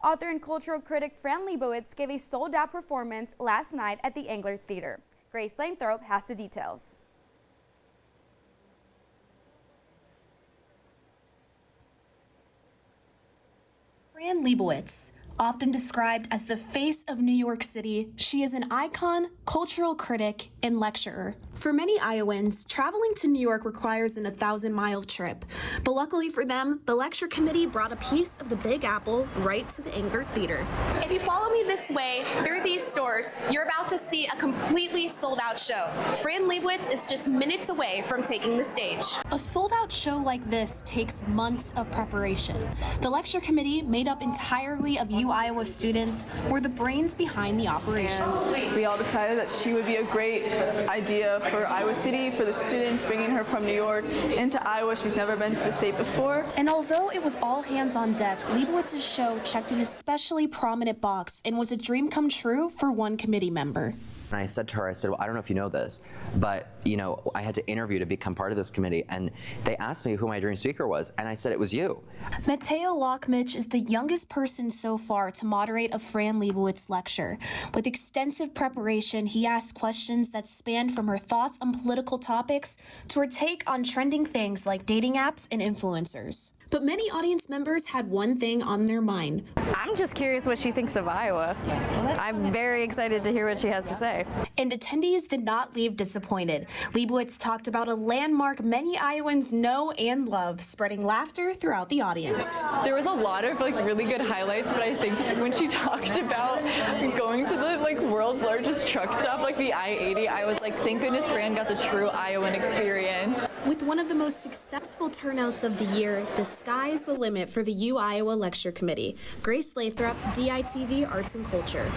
Author and cultural critic Fran Lebowitz gave a sold-out performance last night at the Englert Theatre. Grace Lathrop has the details. Fran Lebowitz, often described as the face of New York City, she is an icon, cultural critic, and lecturer. For many Iowans, traveling to New York requires an 1,000-mile trip. But luckily for them, the lecture committee brought a piece of the Big Apple right to the Englert Theatre. If you follow me this way through these stores, you're about to see a completely sold-out show. Fran Lebowitz is just minutes away from taking the stage. A sold-out show like this takes months of preparation. The lecture committee, made up entirely of Iowa students, were the brains behind the operation. And we all decided that she would be a great idea for Iowa City, for the students, bringing her from New York into Iowa. She's never been to the state before. And although it was all hands on deck, Leibowitz's show checked an especially prominent box and was a dream come true for one committee member. And I said to her, I said, well, I don't know if you know this, but I had to interview to become part of this committee, and they asked me who my dream speaker was, and I said it was you. Mateo Lockmich is the youngest person so far to moderate a Fran Lebowitz lecture. With extensive preparation, he asked questions that spanned from her thoughts on political topics to her take on trending things like dating apps and influencers. But many audience members had one thing on their mind. I'm just curious what she thinks of Iowa. I'm very excited to hear what she has to say. And attendees did not leave disappointed. Lebowitz talked about a landmark many Iowans know and love, spreading laughter throughout the audience. There was a lot of really good highlights, but I think when she talked about going to the world's largest truck stop, like the I-80, I was like, thank goodness Fran got the true Iowan experience. With one of the most successful turnouts of the year, the sky's the limit for the Iowa Lecture Committee. Grace Lathrop, DITV Arts and Culture.